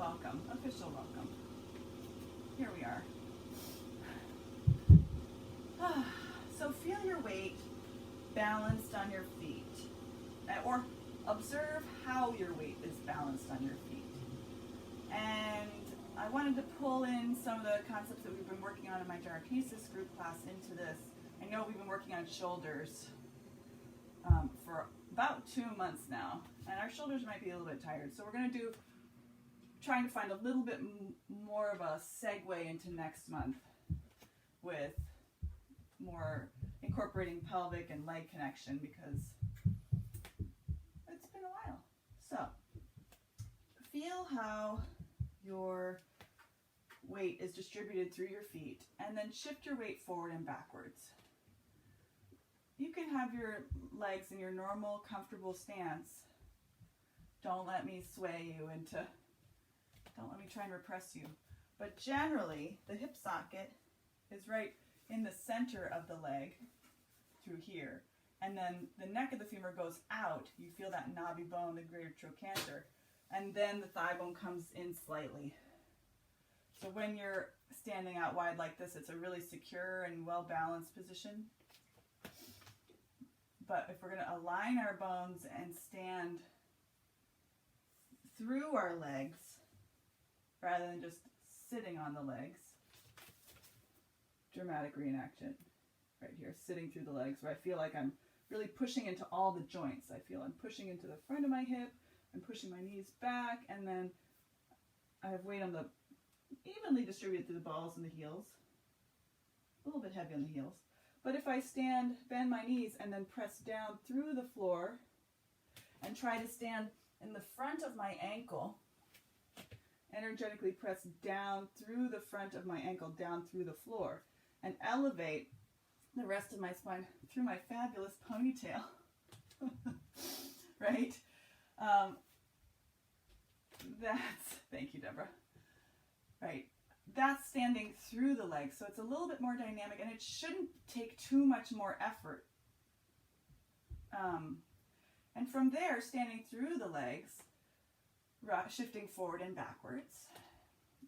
welcome, official welcome. Here we are. So feel your weight balanced on your feet, or observe how your weight is balanced on your feet. And I wanted to pull in some of the concepts that we've been working on in my Gyrapesis group class into this. I know we've been working on shoulders for about 2 months now, and our shoulders might be a little bit tired. So we're going to trying to find a little bit more of a segue into next month with more incorporating pelvic and leg connection, because it's been a while. So feel how your weight is distributed through your feet, and then shift your weight forward and backwards. You can have your legs in your normal, comfortable stance. Don't let me sway you into, don't let me try and repress you. But generally, the hip socket is right in the center of the leg through here. And then the neck of the femur goes out. You feel that knobby bone, the greater trochanter. And then the thigh bone comes in slightly. So when you're standing out wide like this, it's a really secure and well-balanced position. But if we're going to align our bones and stand through our legs, rather than just sitting on the legs, dramatic reenaction right here, sitting through the legs, where I feel like I'm really pushing into all the joints. I feel I'm pushing into the front of my hip, I'm pushing my knees back, and then I have weight on the evenly distributed through the balls and the heels, a little bit heavy on the heels. But if I stand, bend my knees, and then press down through the floor and try to stand in the front of my ankle, energetically press down through the front of my ankle, down through the floor, and elevate the rest of my spine through my fabulous ponytail, right? Thank you, Deborah. Right, that's standing through the legs, so it's a little bit more dynamic, and it shouldn't take too much more effort. And from there, standing through the legs, shifting forward and backwards,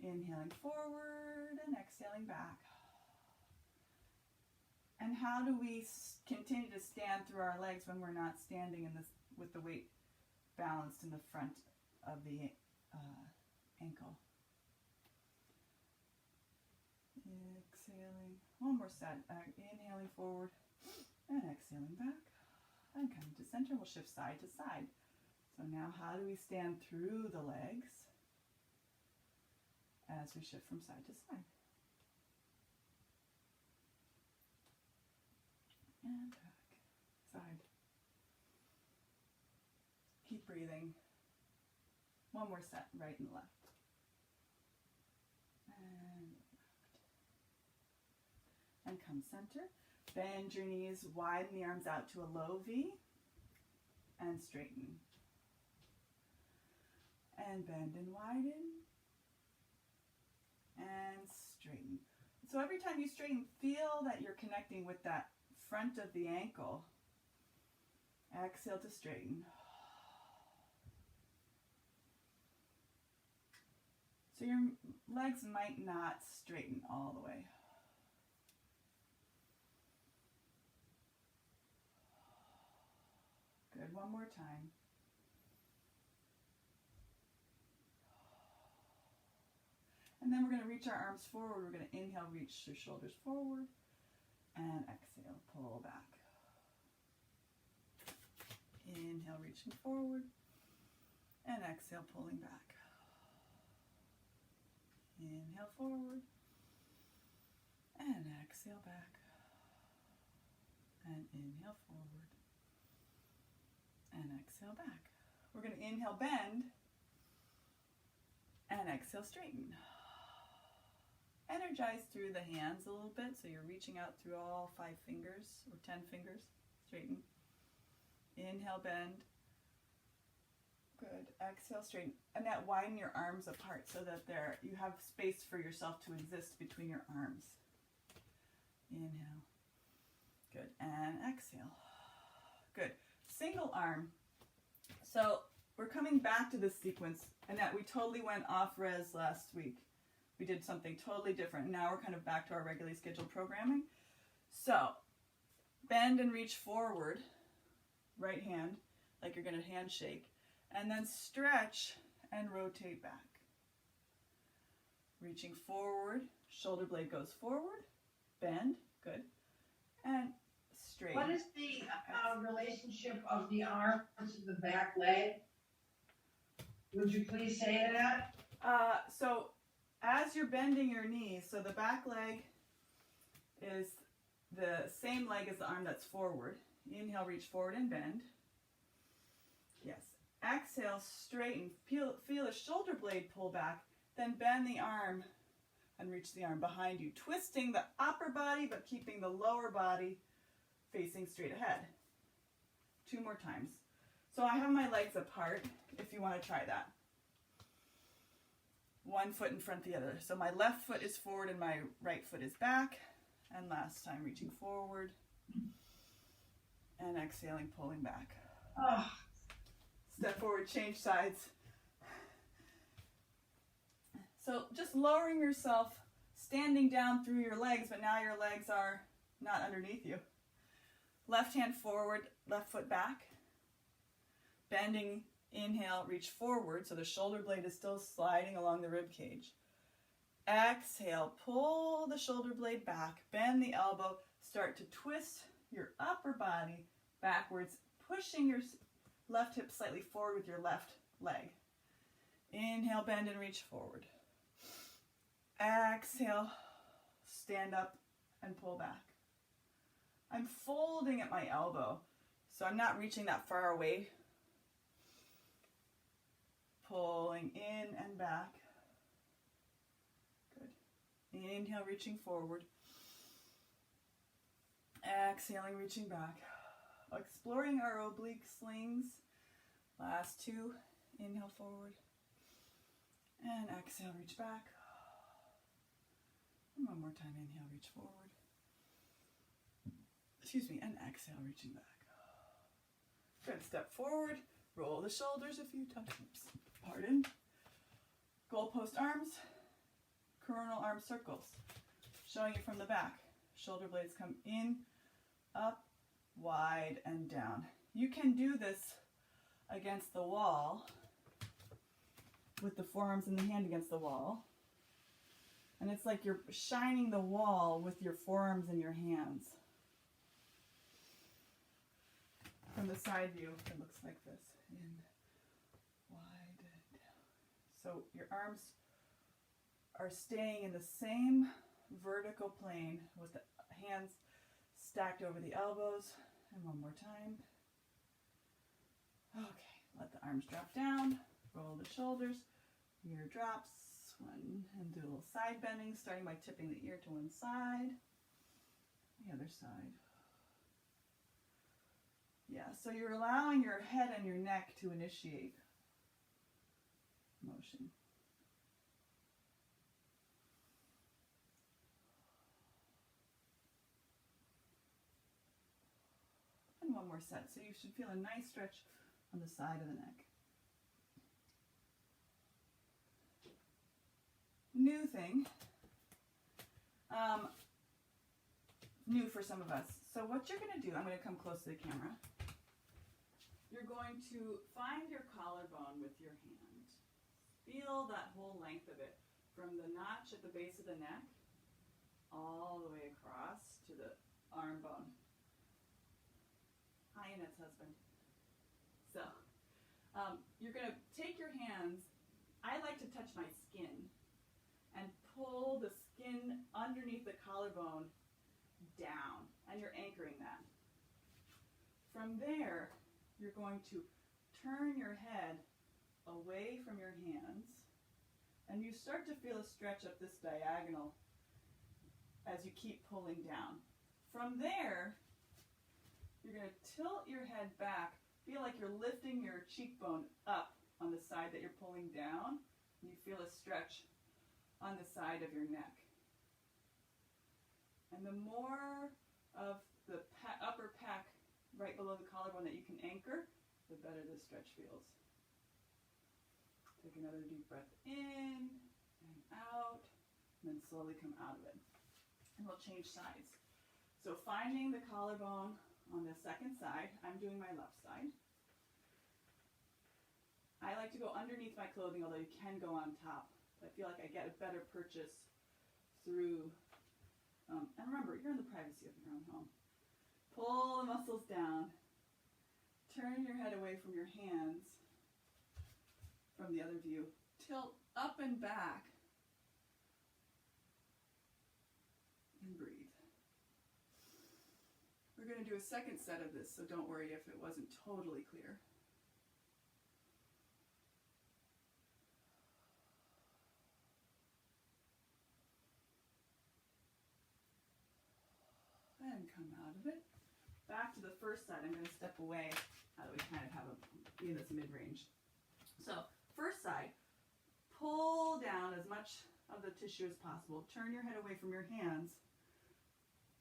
inhaling forward and exhaling back. And how do we continue to stand through our legs when we're not standing in this with the weight balanced in the front of the ankle? Exhaling, one more set, inhaling forward and exhaling back, and coming to center. We'll shift side to side. So now how do we stand through the legs as we shift from side to side? And back, side. Keep breathing. One more set, right and left. And come center. Bend your knees, widen the arms out to a low V, and straighten. And bend and widen, and straighten. So every time you straighten, feel that you're connecting with that front of the ankle. Exhale to straighten. So your legs might not straighten all the way. Good, one more time. And then we're going to reach our arms forward. We're going to inhale, reach your shoulders forward, and exhale, pull back. Inhale, reaching forward, and exhale, pulling back. Inhale forward, and exhale back, and inhale forward, and exhale back. We're going to inhale, bend, and exhale, straighten. Energize through the hands a little bit, so you're reaching out through all 5 fingers, or 10 fingers, straighten. Inhale, bend. Good. Exhale, straighten. And now widen your arms apart so that you have space for yourself to exist between your arms. Inhale. Good. And exhale. Good. Single arm. So we're coming back to this sequence, and that we totally went off res last week. We did something totally different. Now we're kind of back to our regularly scheduled programming. So bend and reach forward, right hand, like you're going to handshake, and then stretch and rotate back. Reaching forward, shoulder blade goes forward, bend, good, and straight. What is the relationship of the arm to the back leg? Would you please say that? So as you're bending your knees, so the back leg is the same leg as the arm that's forward. Inhale, reach forward and bend. Yes. Exhale, straighten. Feel the shoulder blade pull back. Then bend the arm and reach the arm behind you, twisting the upper body but keeping the lower body facing straight ahead. 2 more times. So I have my legs apart if you want to try that. 1 foot in front of the other. So my left foot is forward and my right foot is back. And last time, reaching forward and exhaling, pulling back. Oh. Step forward, change sides. So just lowering yourself, standing down through your legs, but now your legs are not underneath you. Left hand forward, left foot back. Bending, inhale, reach forward, so the shoulder blade is still sliding along the rib cage. Exhale, pull the shoulder blade back, bend the elbow, start to twist your upper body backwards, pushing your left hip slightly forward with your left leg. Inhale, bend and reach forward. Exhale, stand up and pull back. I'm folding at my elbow, so I'm not reaching that far away. Pulling in and back. Good. Inhale, reaching forward. Exhaling, reaching back. Exploring our oblique slings. Last 2. Inhale, forward. And exhale, reach back. And 1 more time. Inhale, reach forward. Excuse me. And exhale, reaching back. Good. Step forward. Roll the shoulders a few times. Pardon. Goalpost arms. Coronal arm circles. Showing you from the back. Shoulder blades come in, up, wide, and down. You can do this against the wall with the forearms and the hand against the wall. And it's like you're shining the wall with your forearms and your hands. From the side view, it looks like this. In, wide, and down. So your arms are staying in the same vertical plane with the hands stacked over the elbows. And 1 more time. Okay, let the arms drop down. Roll the shoulders. Ear drops. And do a little side bending, starting by tipping the ear to one side. The other side. Yeah, so you're allowing your head and your neck to initiate motion. And 1 more set. So you should feel a nice stretch on the side of the neck. New thing. New for some of us. So what you're going to do, I'm going to come close to the camera. You're going to find your collarbone with your hand. Feel that whole length of it, from the notch at the base of the neck, all the way across to the arm bone. Hi, Annette's husband. So, you're going to take your hands, I like to touch my skin, and pull the skin underneath the collarbone down, and you're anchoring that. From there, you're going to turn your head away from your hands, and you start to feel a stretch up this diagonal as you keep pulling down. From there, you're going to tilt your head back, feel like you're lifting your cheekbone up on the side that you're pulling down, and you feel a stretch on the side of your neck. And the more of the upper pec right below the collarbone that you can anchor, the better this stretch feels. Take another deep breath in and out, and then slowly come out of it. And we'll change sides. So finding the collarbone on the second side, I'm doing my left side. I like to go underneath my clothing, although you can go on top. I feel like I get a better purchase through, and remember, you're in the privacy of your own home. Pull the muscles down. Turn your head away from your hands, from the other view. Tilt up and back. And breathe. We're going to do a second set of this, so don't worry if it wasn't totally clear. And come out of it. Back to the first side. I'm going to step away now that we kind of have be in this mid-range. So, first side, pull down as much of the tissue as possible. Turn your head away from your hands.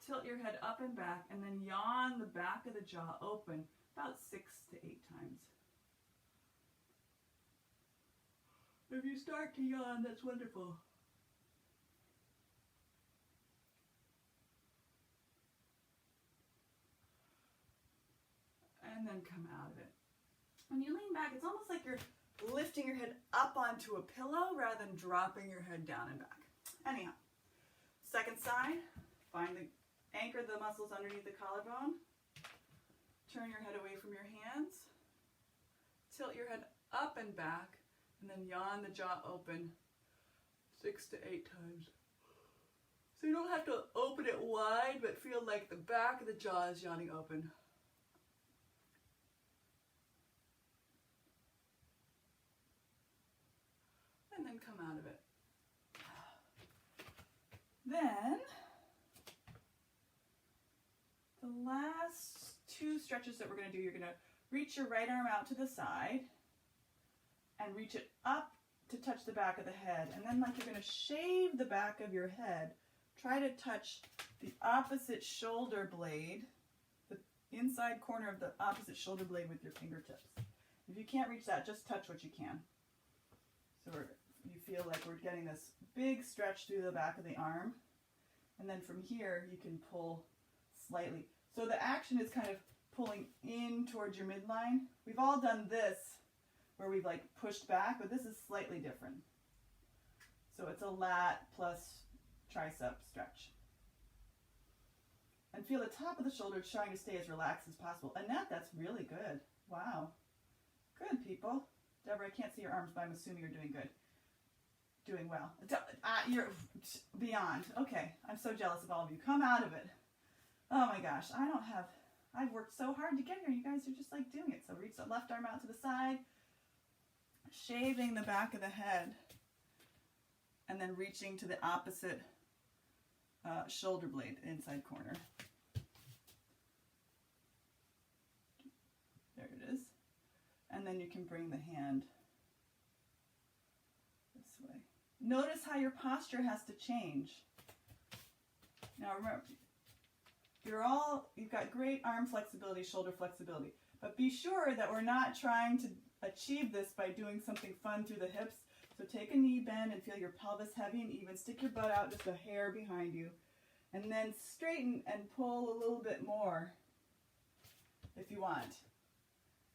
Tilt your head up and back, and then yawn the back of the jaw open about 6 to 8 times. If you start to yawn, that's wonderful. And then come out of it. When you lean back, it's almost like you're lifting your head up onto a pillow rather than dropping your head down and back. Anyhow, second side, anchor the muscles underneath the collarbone. Turn your head away from your hands. Tilt your head up and back, and then yawn the jaw open 6 to 8 times. So you don't have to open it wide, but feel like the back of the jaw is yawning open. And then come out of it. Then, the last 2 stretches that we're going to do, you're going to reach your right arm out to the side and reach it up to touch the back of the head. And then like you're going to shave the back of your head, try to touch the opposite shoulder blade, the inside corner of the opposite shoulder blade with your fingertips. If you can't reach that, just touch what you can. So you feel like we're getting this big stretch through the back of the arm. And then from here, you can pull slightly. So the action is kind of pulling in towards your midline. We've all done this where we've like pushed back, but this is slightly different. So it's a lat plus tricep stretch. And feel the top of the shoulder trying to stay as relaxed as possible. Annette, that's really good. Wow. Good, people. Deborah, I can't see your arms, but I'm assuming you're doing good. Doing well. You're beyond. Okay, I'm so jealous of all of you. Come out of it. Oh my gosh, I've worked so hard to get here. You guys are just like doing it. So reach the left arm out to the side, shaving the back of the head, and then reaching to the opposite shoulder blade, inside corner. There it is. And then you can bring the hand this way. Notice how your posture has to change. Now remember, you've got great arm flexibility, shoulder flexibility, but be sure that we're not trying to achieve this by doing something fun through the hips. So take a knee bend and feel your pelvis heavy and even. Stick your butt out just a hair behind you. And then straighten and pull a little bit more if you want.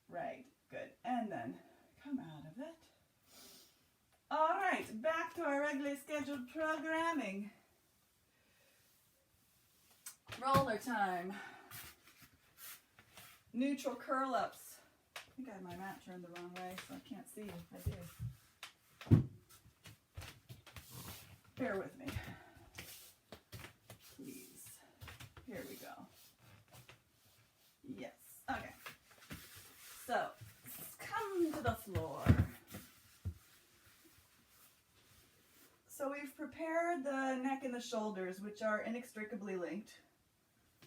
Right, good. And then come out of it. All right, back to our regularly scheduled programming. Roller time. Neutral curl-ups. I think I have my mat turned the wrong way, so I can't see. I do. Bear with me. Please. Here we go. Yes. Okay. So, come to the floor. So we've prepared the neck and the shoulders, which are inextricably linked.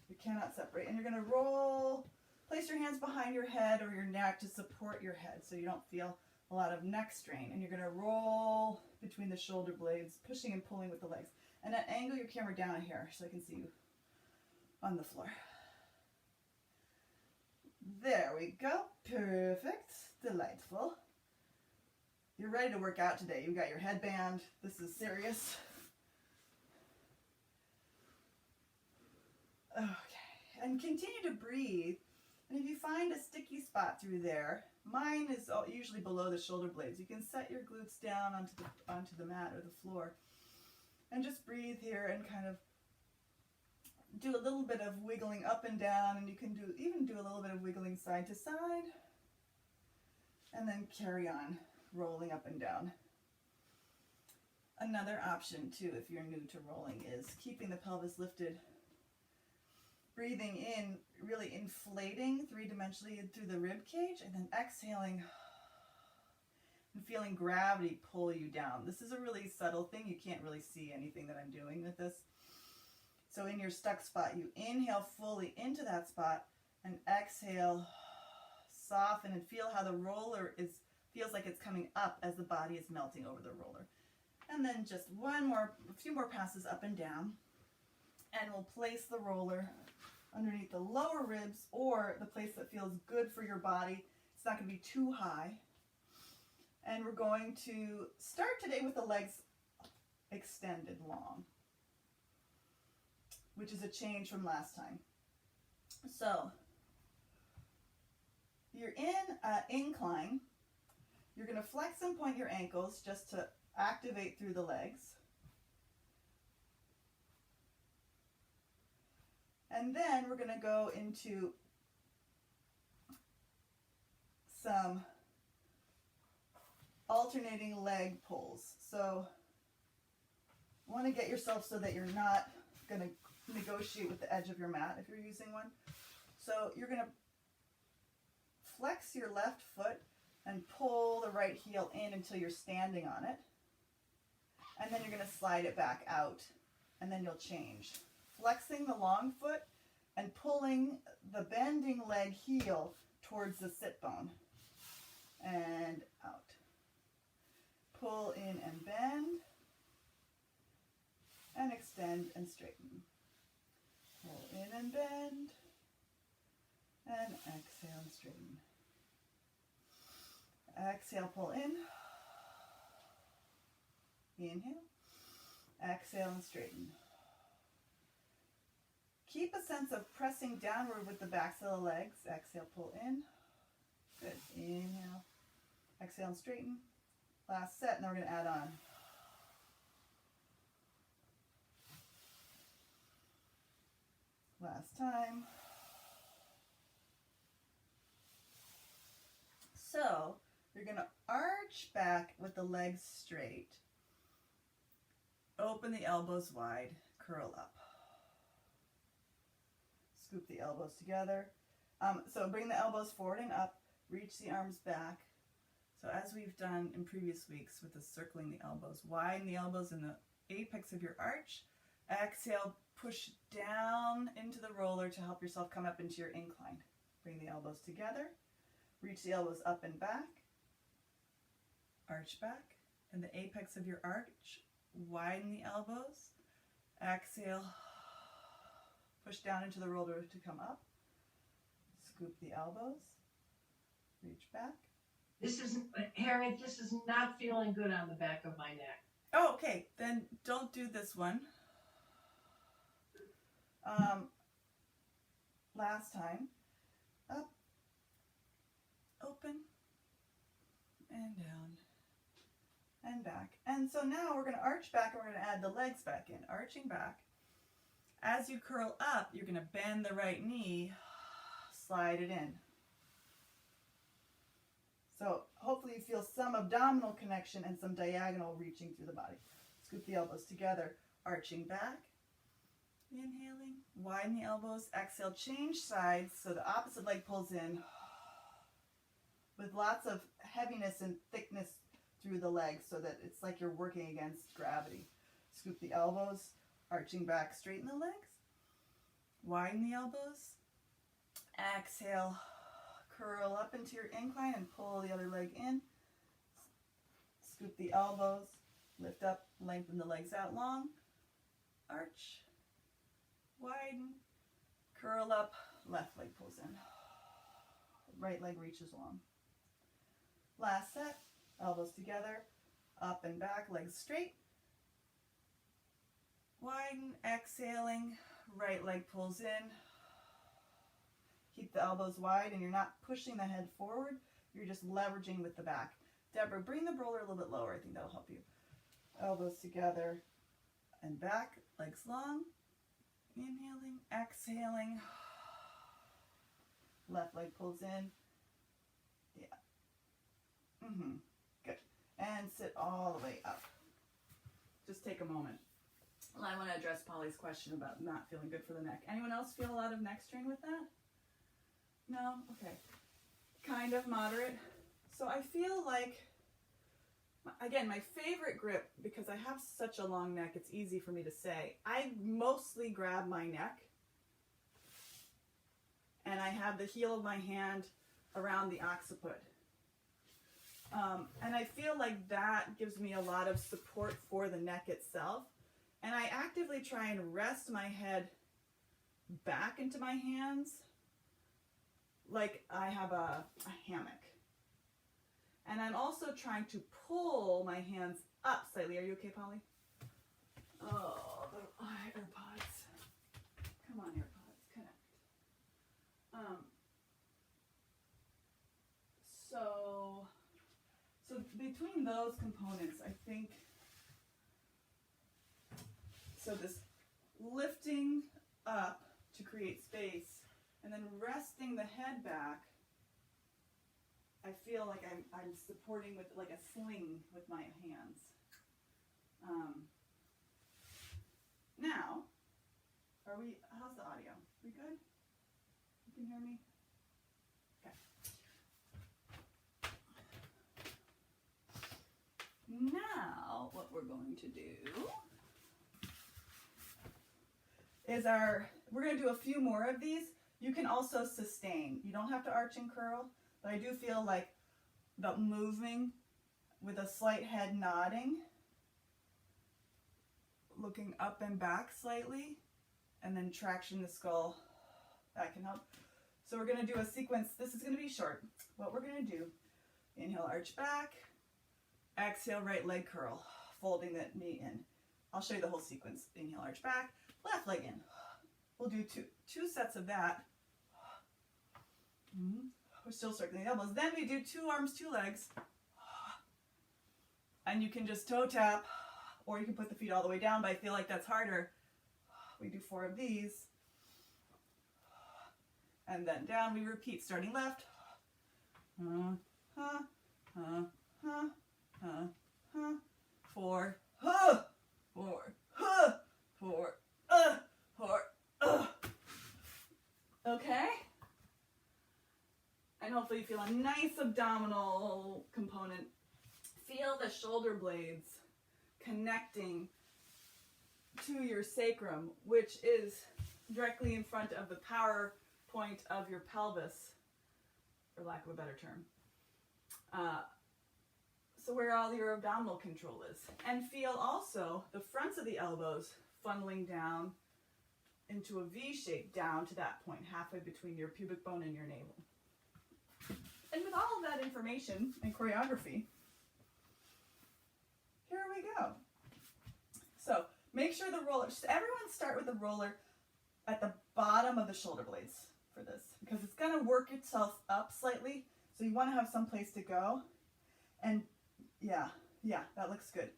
You cannot separate. And you're going to place your hands behind your head or your neck to support your head so you don't feel a lot of neck strain. And you're going to roll between the shoulder blades, pushing and pulling with the legs. And then angle your camera down a hair so I can see you on the floor. There we go. Perfect. Delightful. you're ready to work out today. You got your headband. This is serious. Okay, and continue to breathe. And if you find a sticky spot through there, mine is usually below the shoulder blades. You can set your glutes down onto the mat or the floor, and just breathe here and kind of do a little bit of wiggling up and down, and you can even do a little bit of wiggling side to side, and then carry on rolling up and down. Another option too, if you're new to rolling, is keeping the pelvis lifted, breathing in, really inflating three-dimensionally through the rib cage, and then exhaling and feeling gravity pull you down. This is a really subtle thing. You can't really see anything that I'm doing with this. So in your stuck spot, you inhale fully into that spot and exhale, soften, and feel how the roller feels like it's coming up as the body is melting over the roller. And then just a few more passes up and down, and we'll place the roller underneath the lower ribs or the place that feels good for your body. It's not going to be too high. And we're going to start today with the legs extended long, which is a change from last time. So you're in an incline. You're going to flex and point your ankles just to activate through the legs. And then we're going to go into some alternating leg pulls. So you want to get yourself so that you're not going to negotiate with the edge of your mat if you're using one. So you're going to flex your left foot and pull the right heel in until you're standing on it. And then you're going to slide it back out, and then you'll change. Flexing the long foot and pulling the bending leg heel towards the sit bone and out. Pull in and bend and extend and straighten. Pull in and bend and exhale and straighten. Exhale, pull in. Inhale. Exhale and straighten. Keep a sense of pressing downward with the backs of the legs. Exhale, pull in. Good. Inhale. Exhale and straighten. Last set, and then we're going to add on. Last time. So you're going to arch back with the legs straight. Open the elbows wide. Curl up. Scoop the elbows together. So bring the elbows forward and up. Reach the arms back. So as we've done in previous weeks with the circling the elbows, widen the elbows in the apex of your arch. Exhale, push down into the roller to help yourself come up into your incline. Bring the elbows together. Reach the elbows up and back. Arch back. And the apex of your arch, widen the elbows. Exhale. Push down into the roller to come up. Scoop the elbows. Reach back. Harriet, this is not feeling good on the back of my neck. Oh, okay. Then don't do this one. Last time. Up. Open. And down. And back. And so now we're going to arch back and we're going to add the legs back in. Arching back. As you curl up, you're going to bend the right knee, slide it in. So hopefully you feel some abdominal connection and some diagonal reaching through the body. Scoop the elbows together, arching back. Inhaling, widen the elbows, exhale, change sides so the opposite leg pulls in with lots of heaviness and thickness through the legs so that it's like you're working against gravity. Scoop the elbows, arching back, straighten the legs, widen the elbows, exhale, curl up into your incline and pull the other leg in, scoop the elbows, lift up, lengthen the legs out long, arch, widen, curl up, left leg pulls in, right leg reaches long. Last set, Elbows together, up and back, legs straight. Widen, exhaling, right leg pulls in. Keep the elbows wide and you're not pushing the head forward, you're just leveraging with the back. Deborah, bring the roller a little bit lower, I think that'll help you. Elbows together and back, legs long. Inhaling, exhaling. Left leg pulls in. Yeah. Good. And sit all the way up. Just take a moment. Well, I want to address Polly's question about not feeling good for the neck. Anyone else feel a lot of neck strain with that? No? Okay. Kind of moderate. So I feel like, again, my favorite grip, because I have such a long neck, it's easy for me to say, I mostly grab my neck and I have the heel of my hand around the occiput. And I feel like that gives me a lot of support for the neck itself. And I actively try and rest my head back into my hands like I have a hammock. And I'm also trying to pull my hands up slightly. Are you okay, Polly? Oh, the AirPods. Come on, AirPods, connect. So between those components, I think, so this lifting up to create space and then resting the head back, I feel like I'm supporting with like a sling with my hands. Now, how's the audio? We good? You can hear me? Okay. Now, what we're going to do is we're going to do a few more of these. You can also sustain. You don't have to arch and curl, but I do feel like the moving with a slight head nodding, looking up and back slightly, and then traction the skull. That can help. So we're going to do a sequence. This is going to be short. What we're going to do, inhale, arch back, exhale, right leg curl, folding the knee in. I'll show you the whole sequence. Inhale, arch back, left leg in. We'll do two sets of that. We're still circling the elbows. Then we do 2 arms, 2 legs. And you can just toe tap, or you can put the feet all the way down, but I feel like that's harder. We do 4 of these. And then down, we repeat, starting left. 4, 4, 4, 4. Okay? And hopefully you feel a nice abdominal component. Feel the shoulder blades connecting to your sacrum, which is directly in front of the power point of your pelvis, for lack of a better term. So where all your abdominal control is. And feel also the fronts of the elbows funneling down into a V shape down to that point, halfway between your pubic bone and your navel. And with all of that information and choreography, here we go. So make sure the roller, everyone start with the roller at the bottom of the shoulder blades for this, because it's going to work itself up slightly. So you want to have some place to go. And yeah, that looks good.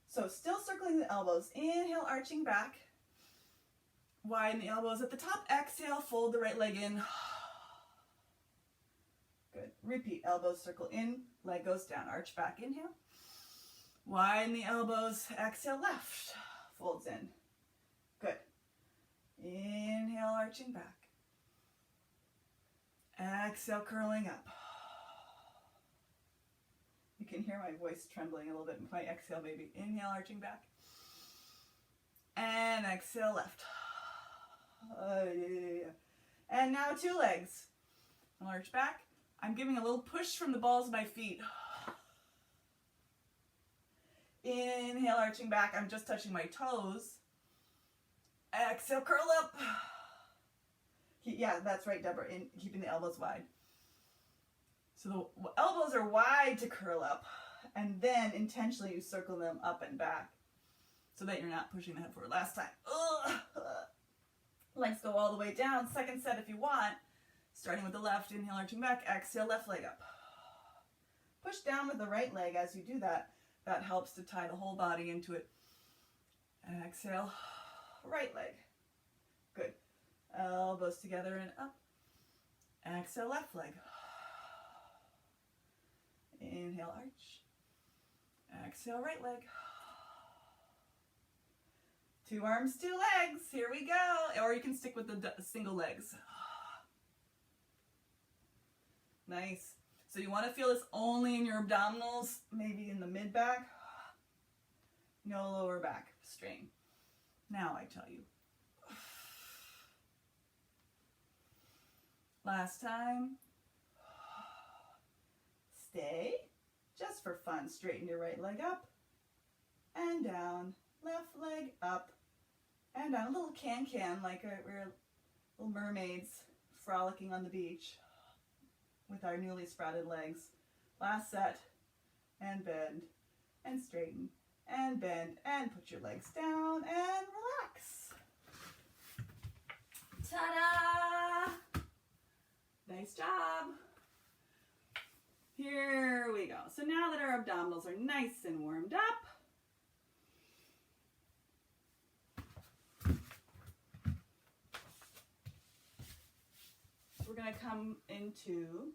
So still circling the elbows. Inhale, arching back. Widen the elbows at the top. Exhale, fold the right leg in. Good. Repeat. Elbows circle in. Leg goes down. Arch back. Inhale. Widen the elbows. Exhale, left. Folds in. Good. Inhale, arching back. Exhale, curling up. You can hear my voice trembling a little bit with my exhale, maybe. Inhale, arching back. And exhale, left. And now 2 legs. I'll arch back. I'm giving a little push from the balls of my feet. Inhale, arching back. I'm just touching my toes. Exhale, curl up. Yeah, that's right, Deborah. Keeping the elbows wide. So the elbows are wide to curl up. And then intentionally you circle them up and back so that you're not pushing the hip forward. Last time. Legs go all the way down. Second set if you want. Starting with the left, inhale, arching back. Exhale, left leg up. Push down with the right leg as you do that. That helps to tie the whole body into it. Exhale, right leg. Good. Elbows together and up. Exhale, left leg. Inhale, arch. Exhale, right leg. 2 arms, 2 legs. Here we go. Or you can stick with the single legs. Nice. So you want to feel this only in your abdominals, maybe in the mid back. No lower back strain. Now I tell you. Last time. Stay. Just for fun, straighten your right leg up and down. Left leg up and down. A little can-can like we're little mermaids frolicking on the beach with our newly sprouted legs. Last set. And bend and straighten and bend and put your legs down and relax. Ta-da! Nice job. Here we go. So now that our abdominals are nice and warmed up, we're going to come into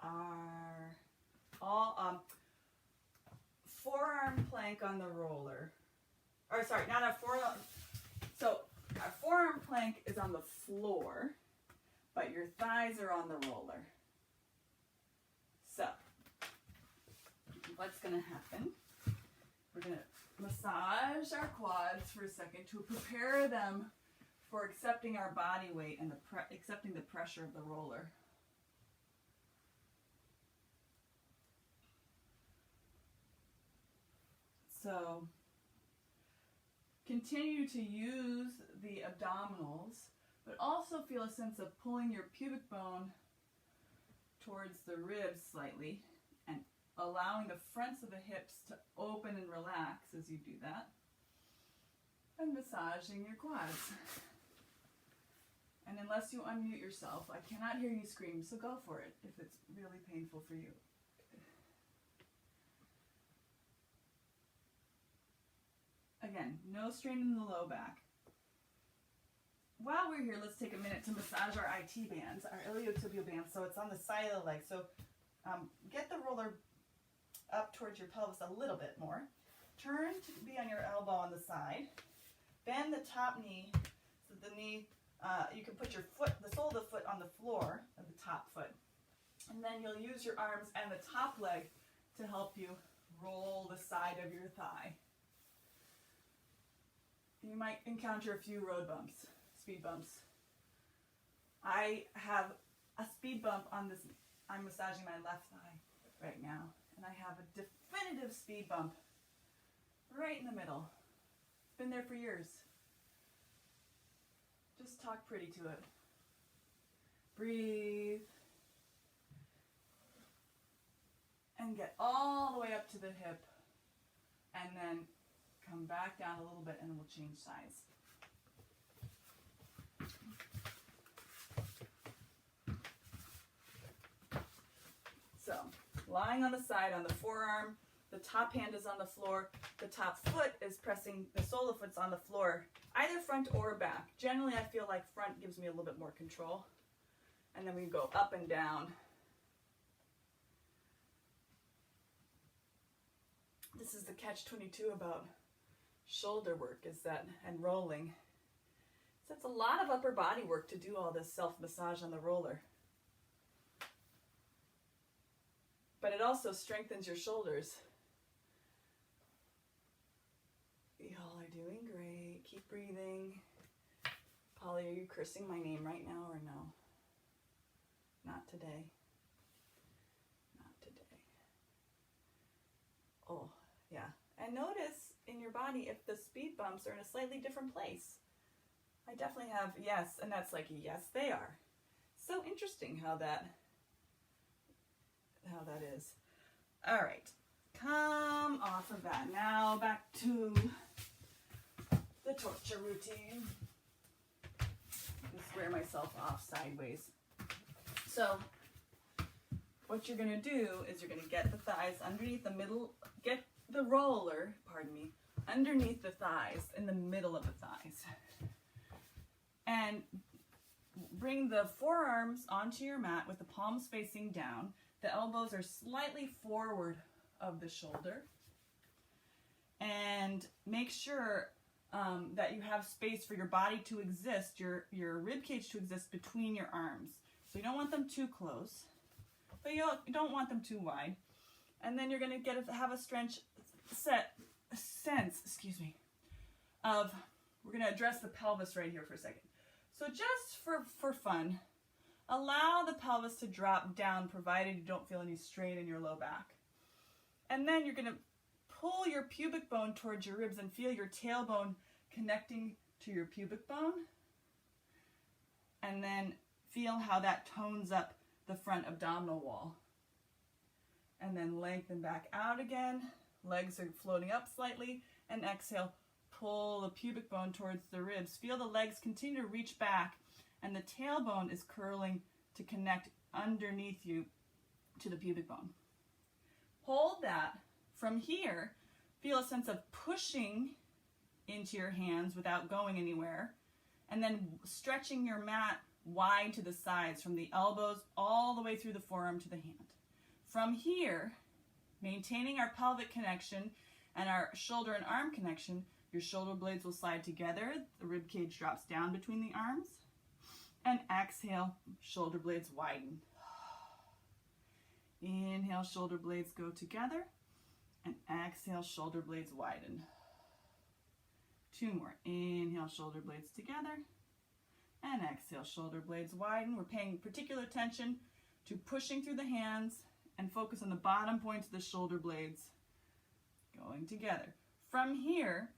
our forearm plank on the roller. Or sorry, not our forearm. So our forearm plank is on the floor, but your thighs are on the roller. So what's going to happen? We're going to massage our quads for a second to prepare them for accepting our body weight and accepting the pressure of the roller. So continue to use the abdominals, but also feel a sense of pulling your pubic bone towards the ribs slightly and allowing the fronts of the hips to open and relax as you do that, and massaging your quads. And unless you unmute yourself, I cannot hear you scream, so go for it if it's really painful for you. Again, no strain in the low back. While we're here, let's take a minute to massage our IT bands, our iliotibial bands. So it's on the side of the leg. So get the roller up towards your pelvis a little bit more. Turn to be on your elbow on the side. Bend the top knee so the knee, you can put your foot, the sole of the foot on the floor of the top foot. And then you'll use your arms and the top leg to help you roll the side of your thigh. You might encounter a few road bumps, speed bumps. I have a speed bump on this. I'm massaging my left thigh right now, and I have a definitive speed bump right in the middle. It's been there for years. Just talk pretty to it. Breathe. And get all the way up to the hip, and then come back down a little bit, and then we'll change sides. So, lying on the side on the forearm, the top hand is on the floor, the top foot is pressing, the sole of the foot's on the floor, either front or back. Generally, I feel like front gives me a little bit more control. And then we go up and down. This is the catch-22 about shoulder work, is that, and rolling. So it's a lot of upper body work to do all this self-massage on the roller. But it also strengthens your shoulders. Y'all are doing great. Keep breathing. Polly, are you cursing my name right now or no? Not today. Not today. Oh, yeah. And notice in your body if the speed bumps are in a slightly different place. I definitely have yes, and that's like yes, they are. So interesting how that is. All right, come off of that. Now back to the torture routine. Just square myself off sideways. So what you're gonna do is you're gonna get the thighs underneath the middle, get the roller, pardon me, underneath the thighs, in the middle of the thighs. And bring the forearms onto your mat with the palms facing down. The elbows are slightly forward of the shoulder. And make sure that you have space for your body to exist, your rib cage to exist between your arms. So you don't want them too close, but you don't want them too wide. And then you're going to have a sense of, we're going to address the pelvis right here for a second. So just for fun, allow the pelvis to drop down, provided you don't feel any strain in your low back. And then you're going to pull your pubic bone towards your ribs and feel your tailbone connecting to your pubic bone. And then feel how that tones up the front abdominal wall. And then lengthen back out again. Legs are floating up slightly. And exhale, pull the pubic bone towards the ribs. Feel the legs continue to reach back. And the tailbone is curling to connect underneath you to the pubic bone. Hold that. From here, feel a sense of pushing into your hands without going anywhere. And then stretching your mat wide to the sides, from the elbows all the way through the forearm to the hand. From here, maintaining our pelvic connection and our shoulder and arm connection, your shoulder blades will slide together, the rib cage drops down between the arms, and exhale, shoulder blades widen. Inhale, shoulder blades go together, and exhale, shoulder blades widen. 2 more. Inhale, shoulder blades together, and exhale, shoulder blades widen. We're paying particular attention to pushing through the hands and focus on the bottom points of the shoulder blades going together. From here,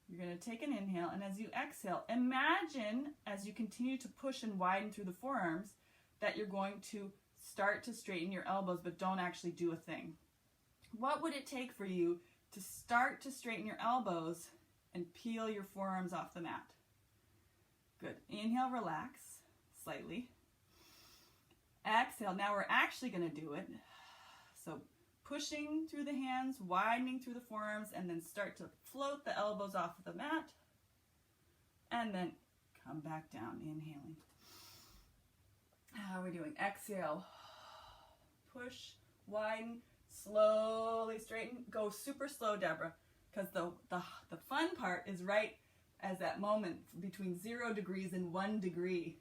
you're going to take an inhale, and as you exhale, imagine as you continue to push and widen through the forearms that you're going to start to straighten your elbows, but don't actually do a thing. What would it take for you to start to straighten your elbows and peel your forearms off the mat? Good. Inhale, relax slightly. Exhale. Now we're actually going to do it. So pushing through the hands, widening through the forearms, and then start to float the elbows off of the mat. And then come back down, inhaling. How are we doing? Exhale. Push, widen, slowly straighten. Go super slow, Deborah, because the fun part is right as that moment between 0 degrees and 1 degree.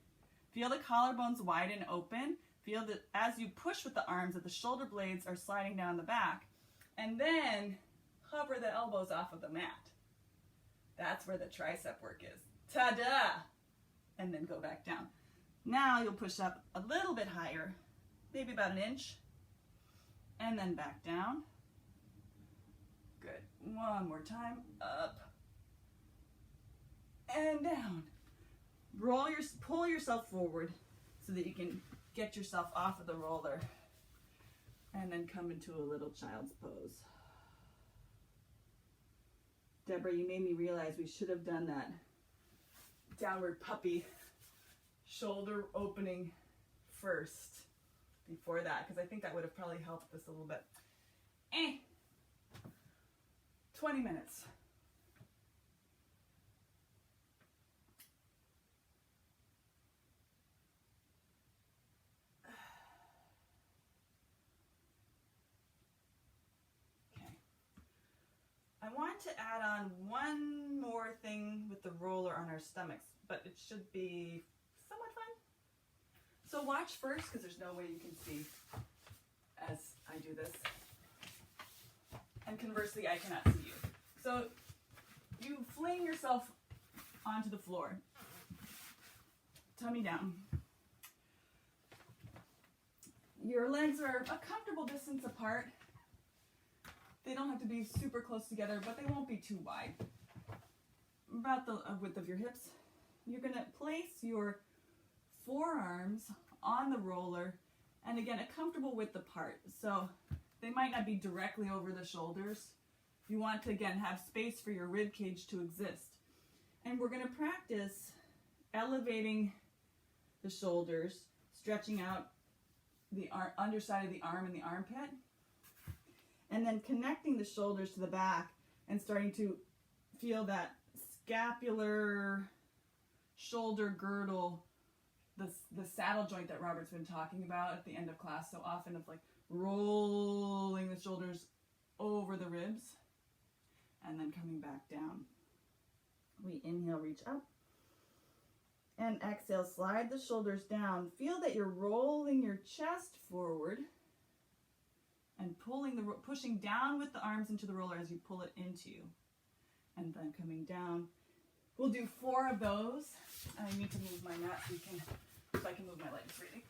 Feel the collarbones widen open. Feel that as you push with the arms, that the shoulder blades are sliding down the back. And then hover the elbows off of the mat. That's where the tricep work is. Ta-da! And then go back down. Now you'll push up a little bit higher, maybe about 1 inch. And then back down. Good. One more time. Up. And down. Pull yourself forward so that you can get yourself off of the roller. And then come into a little child's pose. Deborah, you made me realize we should have done that downward puppy shoulder opening first before that, because I think that would have probably helped us a little bit. 20 minutes. I want to add on one more thing with the roller on our stomachs, but it should be somewhat fun. So watch first, because there's no way you can see as I do this. And conversely, I cannot see you. So you fling yourself onto the floor, tummy down. Your legs are a comfortable distance apart. They don't have to be super close together, but they won't be too wide. About the width of your hips. You're going to place your forearms on the roller, and again, a comfortable width apart. So They might not be directly over the shoulders. You want to, again, have space for your rib cage to exist. And we're going to practice elevating the shoulders, stretching out the underside of the arm and the armpit, and then connecting the shoulders to the back and starting to feel that scapular shoulder girdle, the saddle joint that Robert's been talking about at the end of class so often, of like rolling the shoulders over the ribs and then coming back down. We inhale, reach up, and exhale, slide the shoulders down. Feel that you're rolling your chest forward and pushing down with the arms into the roller as you pull it into you. And then coming down. We'll do 4 of those. I need to move my mat so I can move my legs freely.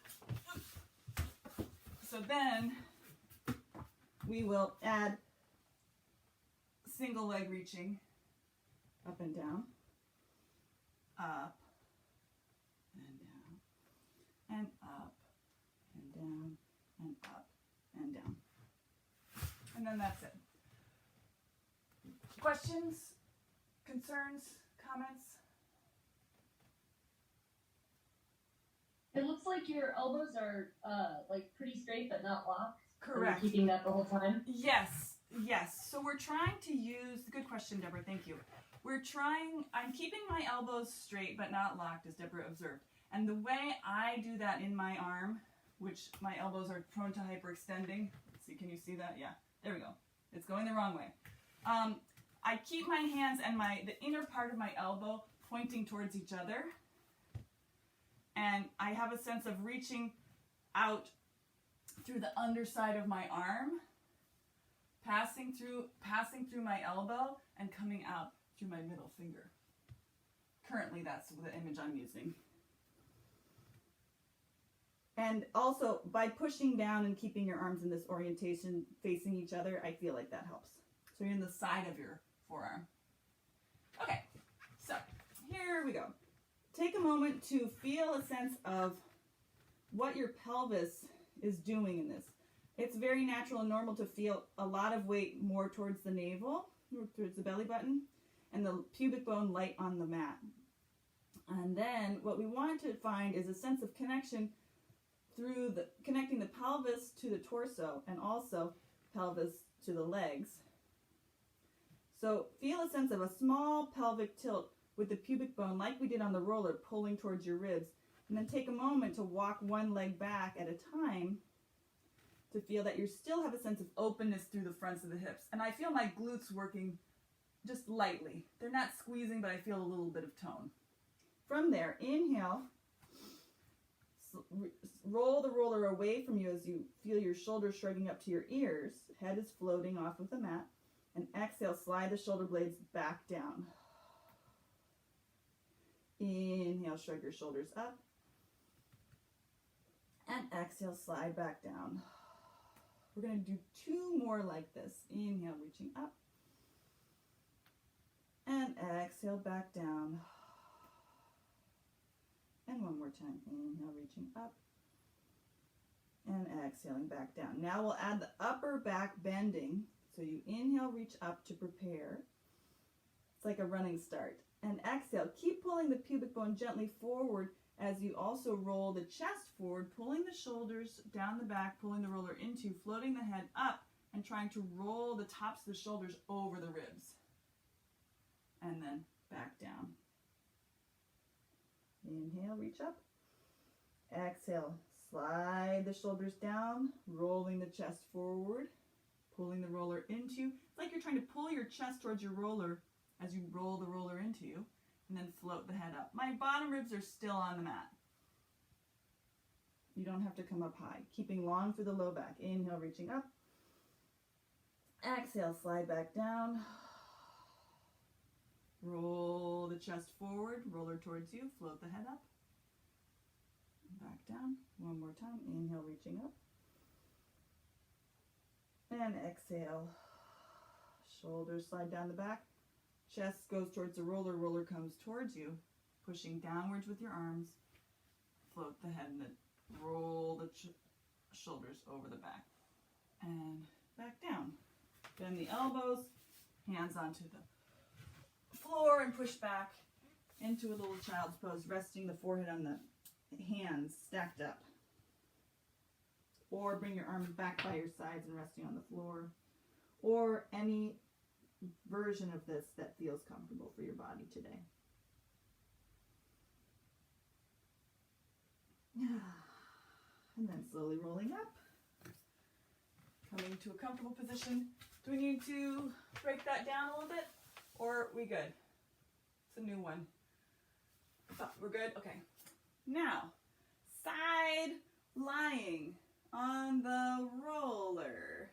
So then we will add single leg reaching up and down, up and down, and up and down, and up and down. And then that's it. Questions, concerns, comments? It looks like your elbows are like pretty straight but not locked. Correct. You're keeping that the whole time? Yes. So we're trying to use, good question, Deborah, thank you. I'm keeping my elbows straight but not locked, as Deborah observed. And the way I do that in my arm, which my elbows are prone to hyperextending. See, can you see that? Yeah, there we go. It's going the wrong way. I keep my hands and the inner part of my elbow pointing towards each other. And I have a sense of reaching out through the underside of my arm, passing through my elbow and coming out through my middle finger. Currently, that's the image I'm using. And also, by pushing down and keeping your arms in this orientation facing each other, I feel like that helps. So you're in the side of your forearm. Okay, so here we go. Take a moment to feel a sense of what your pelvis is doing in this. It's very natural and normal to feel a lot of weight more towards the navel, towards the belly button, and the pubic bone light on the mat. And then what we want to find is a sense of connection through connecting the pelvis to the torso and also pelvis to the legs. So feel a sense of a small pelvic tilt with the pubic bone like we did on the roller pulling towards your ribs. And then take a moment to walk one leg back at a time to feel that you still have a sense of openness through the fronts of the hips. And I feel my glutes working just lightly. They're not squeezing, but I feel a little bit of tone. From there, inhale. Roll the roller away from you as you feel your shoulders shrugging up to your ears. Head is floating off of the mat. And exhale, slide the shoulder blades back down. Inhale, shrug your shoulders up. And exhale, slide back down. We're going to do 2 more like this. Inhale, reaching up. And exhale, back down. And one more time. Inhale, reaching up. And exhaling back down. Now we'll add the upper back bending. So you inhale, reach up to prepare. It's like a running start. And exhale, keep pulling the pubic bone gently forward as you also roll the chest forward, pulling the shoulders down the back, pulling the roller into, floating the head up, and trying to roll the tops of the shoulders over the ribs. And then back down. Inhale, reach up. Exhale, slide the shoulders down, rolling the chest forward, pulling the roller into. It's like you're trying to pull your chest towards your roller as you roll the roller into you, and then float the head up. My bottom ribs are still on the mat. You don't have to come up high. Keeping long through the low back. Inhale, reaching up. Exhale, slide back down. Roll the chest forward, roller towards you, float the head up. Back down. One more time. Inhale, reaching up. And exhale. Shoulders slide down the back. Chest goes towards the roller, roller comes towards you, pushing downwards with your arms. Float the head and then roll the shoulders over the back. And back down. Bend the elbows, hands onto the floor, and push back into a little child's pose, resting the forehead on the hands stacked up. Or bring your arms back by your sides and resting on the floor. Or any version of this that feels comfortable for your body today. And then slowly rolling up. Coming to a comfortable position. Do we need to break that down a little bit? Or are we good? It's a new one. Oh, we're good? Okay. Now, side lying on the roller.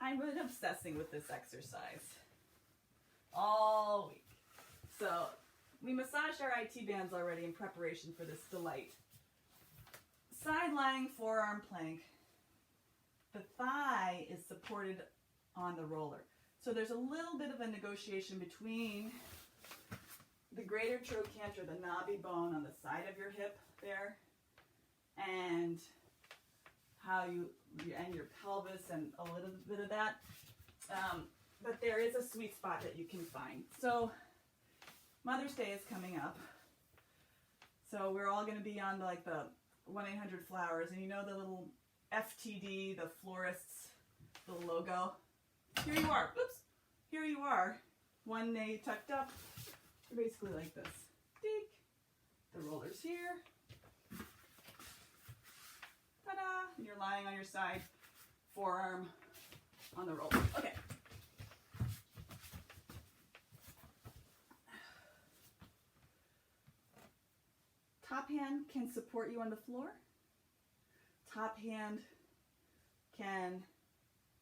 I've been obsessing with this exercise all week. So we massaged our IT bands already in preparation for this delight. Side lying forearm plank. The thigh is supported on the roller. So there's a little bit of a negotiation between the greater trochanter, the knobby bone on the side of your hip there, and how and your pelvis and a little bit of that. But there is a sweet spot that you can find. So Mother's Day is coming up. So we're all going to be on like the 1-800-Flowers, and you know the little FTD, the florist's little logo. Here you are. Oops. Here you are. One knee tucked up. You're basically like this. Deek. The roller's here. Ta-da! And you're lying on your side, forearm on the roller. Okay. Top hand can support you on the floor. Top hand can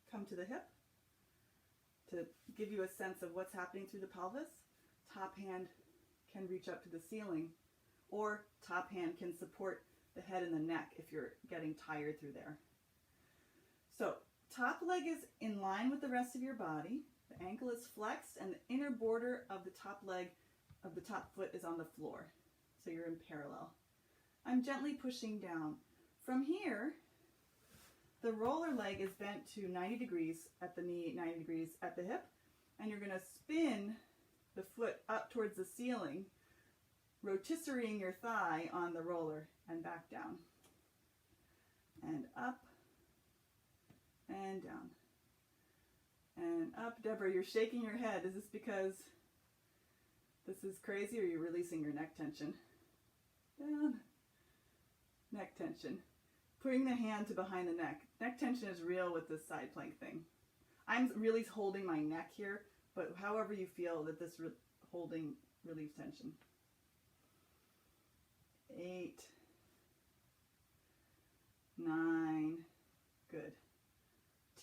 come to the hip to give you a sense of what's happening through the pelvis. Top hand can reach up to the ceiling, or top hand can support the head and the neck if you're getting tired through there. So top leg is in line with the rest of your body. The ankle is flexed and the inner border of the top leg of the top foot is on the floor. So you're in parallel. I'm gently pushing down. From here, the roller leg is bent to 90 degrees at the knee, 90 degrees at the hip, and you're going to spin the foot up towards the ceiling, rotisserieing your thigh on the roller and back down. And up and down. And up. Deborah, you're shaking your head. Is this because this is crazy or you're releasing your neck tension? Down. Neck tension. Putting the hand to behind the neck. Neck tension is real with this side plank thing. I'm really holding my neck here, but however you feel that this holding relieves tension. 8, 9, good.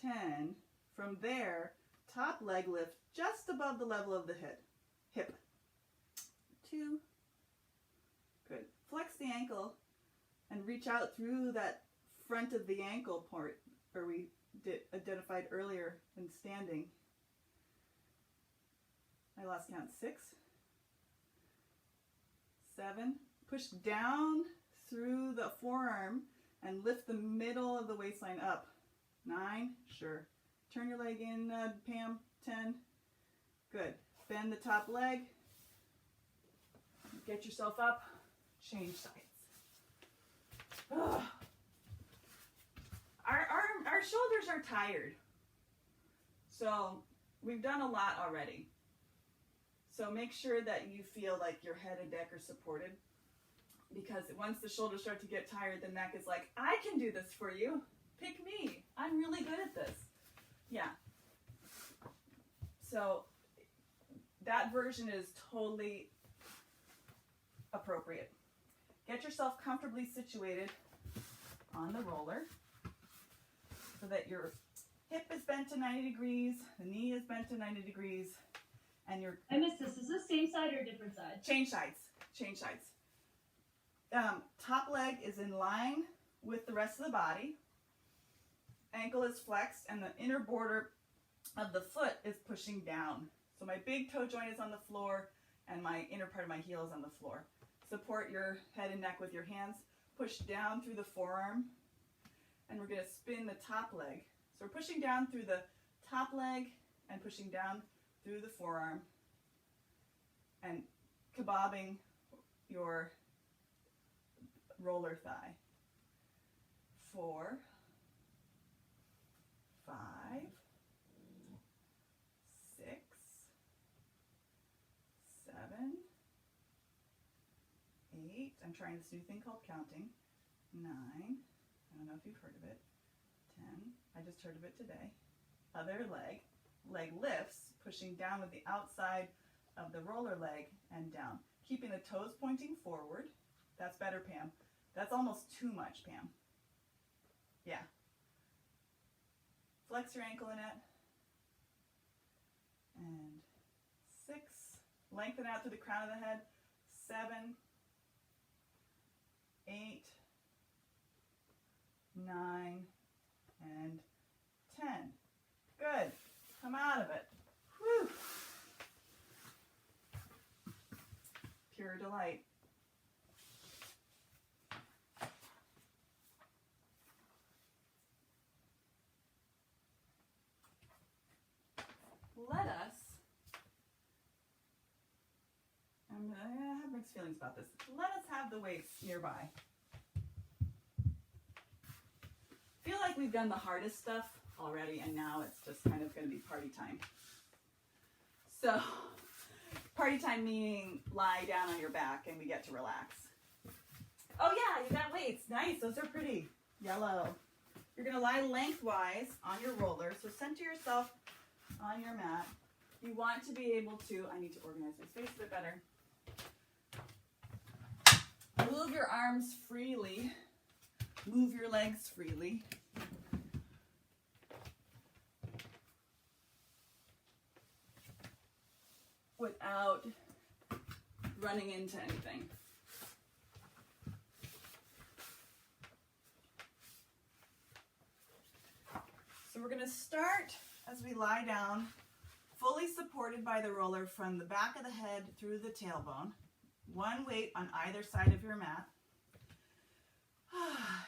10. From there, top leg lift just above the level of the hip. 2, good. Flex the ankle and reach out through that front of the ankle part where we identified earlier in standing. I lost count. 6, 7. Push down through the forearm and lift the middle of the waistline up. 9, sure. Turn your leg in, Pam. 10, good. Bend the top leg. Get yourself up. Change sides. Ugh. Our shoulders are tired. So we've done a lot already. So make sure that you feel like your head and neck are supported, because once the shoulders start to get tired, the neck is like, I can do this for you. Pick me. I'm really good at this. Yeah. So that version is totally appropriate. Get yourself comfortably situated on the roller so that your hip is bent to 90 degrees, the knee is bent to 90 degrees, and your... I missed this. Is this same side or a different side? Change sides. Change sides. Top leg is in line with the rest of the body. Ankle is flexed, and the inner border of the foot is pushing down. So my big toe joint is on the floor, and my inner part of my heel is on the floor. Support your head and neck with your hands. Push down through the forearm, and we're going to spin the top leg So we're pushing down through the top leg and pushing down through the forearm and kebabbing your roller thigh. 4, 5, 6, 7, 8. I'm trying this new thing called counting. 9. I don't know if you've heard of it. 10. I just heard of it today. Other leg. Leg lifts, pushing down with the outside of the roller leg and down. Keeping the toes pointing forward. That's better, Pam. That's almost too much, Pam. Yeah. Flex your ankle in it. And 6. Lengthen out to the crown of the head. 7, 8, 9, and 10. Good. Come out of it. Whew. Pure delight. Let us, I have mixed feelings about this. Let us have the weights nearby. Feel like we've done the hardest stuff already, and now it's just kind of going to be party time. So, party time meaning lie down on your back and we get to relax. Oh yeah, you got weights. Nice, those are pretty. Yellow. You're going to lie lengthwise on your roller, so center yourself on your mat. You want to be able to, I need to organize my space a bit better. Move your arms freely. Move your legs freely. Without running into anything. So we're going to start as we lie down, fully supported by the roller from the back of the head through the tailbone. One weight on either side of your mat.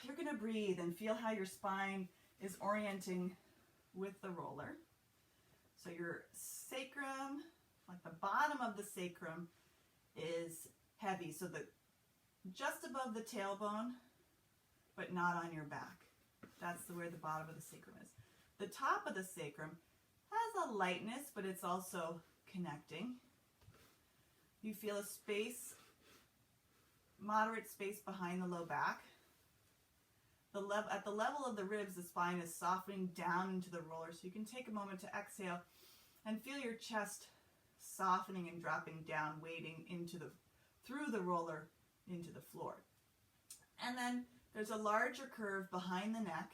You're going to breathe and feel how your spine is orienting with the roller. So your sacrum, like the bottom of the sacrum, is heavy. So just above the tailbone, but not on your back. That's where the bottom of the sacrum is. The top of the sacrum has a lightness, but it's also connecting. You feel a space, moderate space behind the low back. At the level of the ribs, the spine is softening down into the roller, so you can take a moment to exhale and feel your chest softening and dropping down, weighting through the roller into the floor. And then there's a larger curve behind the neck,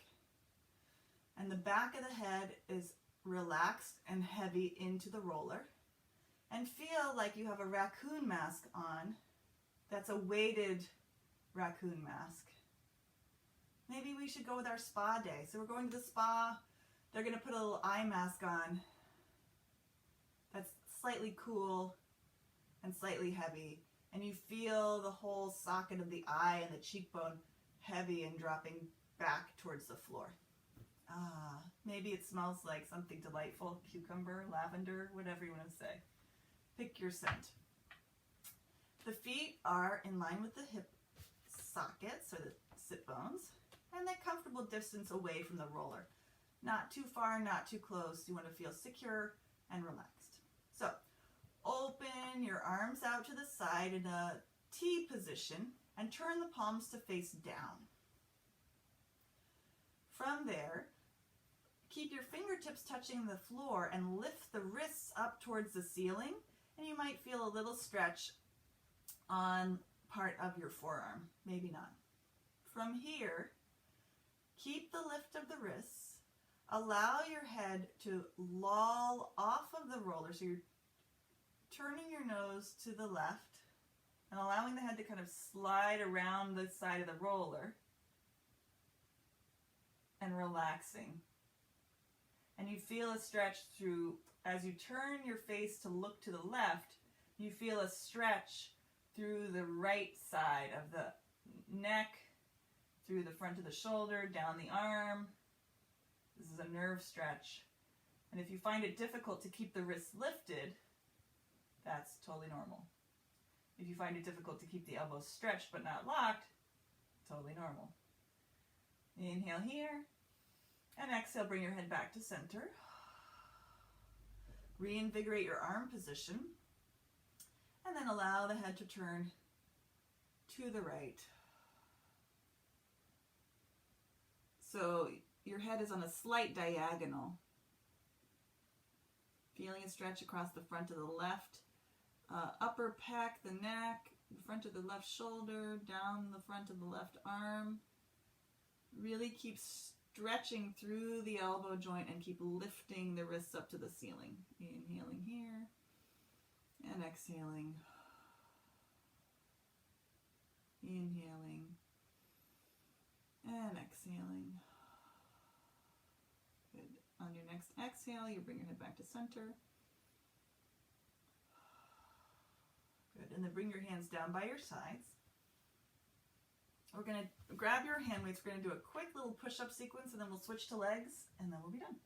and the back of the head is relaxed and heavy into the roller. And feel like you have a raccoon mask on. That's a weighted raccoon mask. Maybe we should go with our spa day. So we're going to the spa. They're going to put a little eye mask on that's slightly cool and slightly heavy. And you feel the whole socket of the eye and the cheekbone heavy and dropping back towards the floor. Maybe it smells like something delightful, cucumber, lavender, whatever you want to say. Pick your scent. The feet are in line with the hip sockets, or the sit bones, and that comfortable distance away from the roller. Not too far, not too close. You want to feel secure and relaxed. So, open your arms out to the side in a T position and turn the palms to face down. From there, keep your fingertips touching the floor and lift the wrists up towards the ceiling, and you might feel a little stretch on part of your forearm, maybe not. From here, keep the lift of the wrists. Allow your head to loll off of the roller, so you're turning your nose to the left and allowing the head to kind of slide around the side of the roller and relaxing. And you feel a stretch through, as you turn your face to look to the left, you feel a stretch through the right side of the neck, through the front of the shoulder, down the arm, This is a nerve stretch. And if you find it difficult to keep the wrists lifted, that's totally normal. If you find it difficult to keep the elbows stretched but not locked, totally normal. Inhale here, and exhale, bring your head back to center. Reinvigorate your arm position, and then allow the head to turn to the right. So your head is on a slight diagonal. Feeling a stretch across the front of the left upper pec, the neck, the front of the left shoulder, down the front of the left arm. Really keep stretching through the elbow joint and keep lifting the wrists up to the ceiling. Inhaling here and exhaling. Inhaling and exhaling. Good. On your next exhale, you bring your head back to center. Good. And then bring your hands down by your sides. We're going to grab your hand weights. We're going to do a quick little push-up sequence, and then we'll switch to legs, and then we'll be done.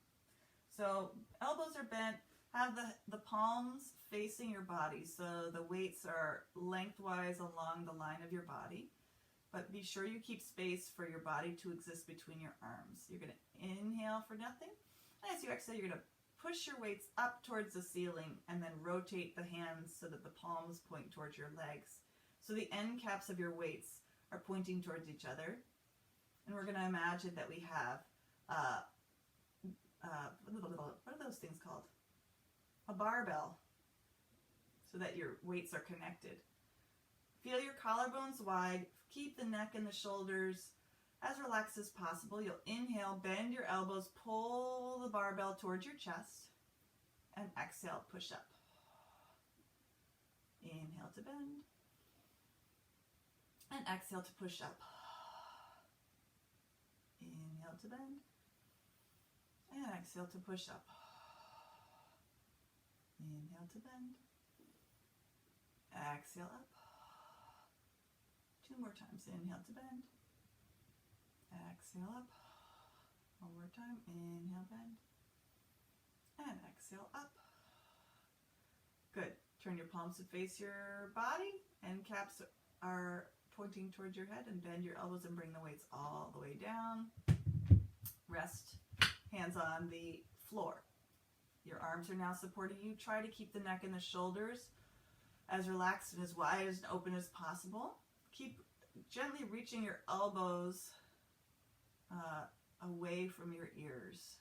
So elbows are bent. Have the palms facing your body, so the weights are lengthwise along the line of your body. But be sure you keep space for your body to exist between your arms. You're going to inhale for nothing. And as you exhale, you're going to push your weights up towards the ceiling and then rotate the hands so that the palms point towards your legs. So the end caps of your weights are pointing towards each other. And we're going to imagine that we have, what are those things called? A barbell, so that your weights are connected. Feel your collarbones wide. Keep the neck and the shoulders as relaxed as possible. You'll inhale, bend your elbows, pull the barbell towards your chest, and exhale, push up. Inhale to bend, and exhale to push up. Inhale to bend, and exhale to push up. Inhale to bend, exhale up. 2 more times. Inhale to bend, exhale up. 1 more time. Inhale, bend, and exhale up. Good. Turn your palms to face your body, and caps are pointing towards your head, and bend your elbows and bring the weights all the way down. Rest, hands on the floor. Your arms are now supporting you. Try to keep the neck and the shoulders as relaxed and as wide and open as possible. Keep gently reaching your elbows away from your ears.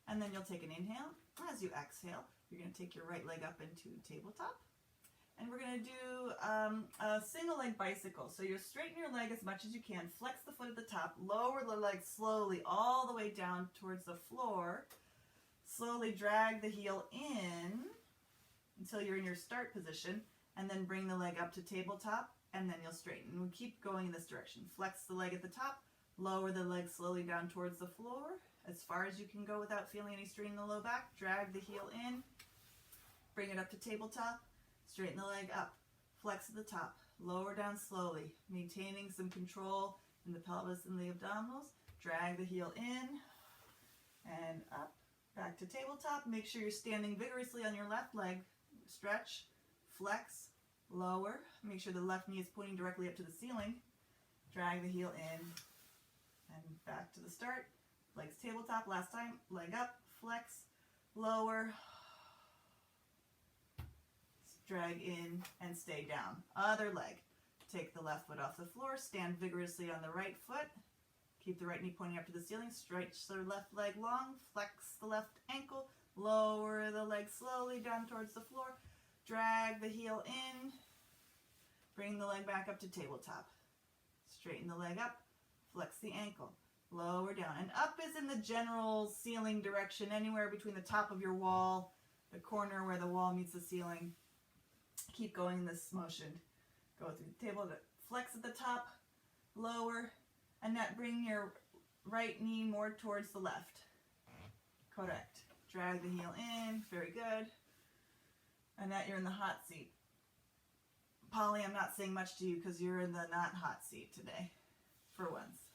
And then you'll take an inhale. As you exhale, you're going to take your right leg up into tabletop. And we're going to do a single leg bicycle. So you straighten your leg as much as you can. Flex the foot at the top. Lower the leg slowly all the way down towards the floor. Slowly drag the heel in until you're in your start position, and then bring the leg up to tabletop, and then you'll straighten. We'll keep going in this direction. Flex the leg at the top, lower the leg slowly down towards the floor, as far as you can go without feeling any strain in the low back. Drag the heel in, bring it up to tabletop, straighten the leg up, flex at the top, lower down slowly, maintaining some control in the pelvis and the abdominals. Drag the heel in and up. Back to tabletop. Make sure you're standing vigorously on your left leg. Stretch, flex, lower. Make sure the left knee is pointing directly up to the ceiling. Drag the heel in and back to the start. Legs tabletop. Last time. Leg up, flex, lower. Drag in and stay down. Other leg. Take the left foot off the floor. Stand vigorously on the right foot. Keep the right knee pointing up to the ceiling. Stretch the left leg long. Flex the left ankle. Lower the leg slowly down towards the floor. Drag the heel in. Bring the leg back up to tabletop. Straighten the leg up. Flex the ankle. Lower down. And up is in the general ceiling direction, anywhere between the top of your wall, the corner where the wall meets the ceiling. Keep going in this motion. Go through the table. Flex at the top. Lower. And that bring your right knee more towards the left. Correct. Drag the heel in. Very good. And that you're in the hot seat. Polly, I'm not saying much to you because you're in the not hot seat today. For once.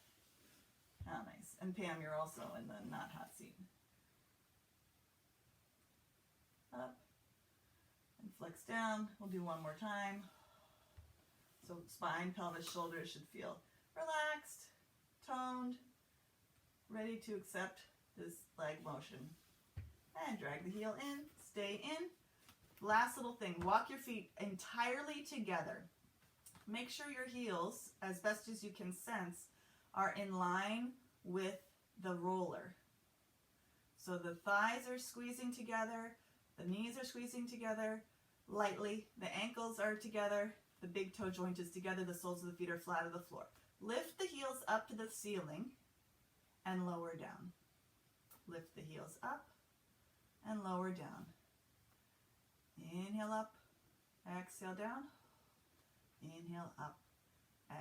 Oh, nice. And Pam, you're also in the not hot seat. Up and flex down. We'll do one more time. So spine, pelvis, shoulders should feel relaxed, toned, ready to accept this leg motion. And drag the heel in, stay in. Last little thing, walk your feet entirely together. Make sure your heels, as best as you can sense, are in line with the roller. So the thighs are squeezing together, the knees are squeezing together lightly, the ankles are together, the big toe joint is together, the soles of the feet are flat on the floor. Lift the heels up to the ceiling and lower down. Lift the heels up and lower down. Inhale up, exhale down, inhale up,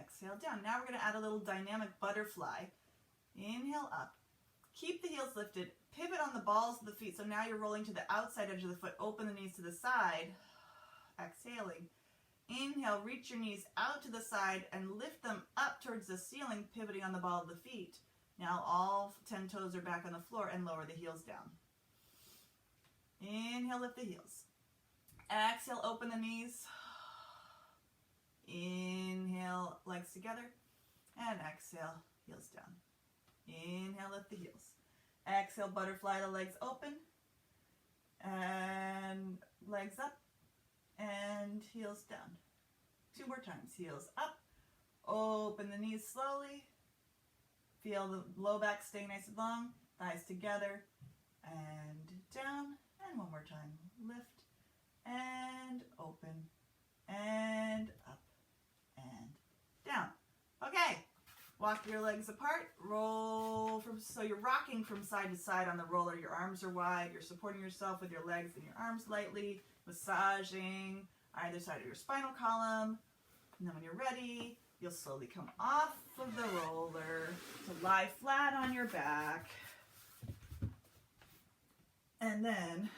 exhale down. Now we're going to add a little dynamic butterfly. Inhale up, keep the heels lifted, pivot on the balls of the feet. So now you're rolling to the outside edge of the foot, open the knees to the side, exhaling. Inhale, reach your knees out to the side and lift them up towards the ceiling, pivoting on the ball of the feet. Now all 10 toes are back on the floor and lower the heels down. Inhale, lift the heels. Exhale, open the knees. Inhale, legs together. And exhale, heels down. Inhale, lift the heels. Exhale, butterfly the legs open. And legs up. And heels down. 2 more times. Heels up. Open the knees slowly. Feel the low back stay nice and long. Thighs together. And down. And one more time. Lift. And open. And up. And down. Okay. Walk your legs apart. Roll so you're rocking from side to side on the roller. Your arms are wide. You're supporting yourself with your legs and your arms lightly. Massaging either side of your spinal column. And then when you're ready, you'll slowly come off of the roller to lie flat on your back. And then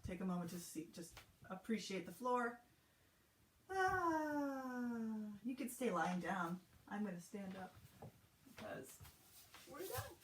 take a moment to just appreciate the floor. You can stay lying down. I'm going to stand up because we're done.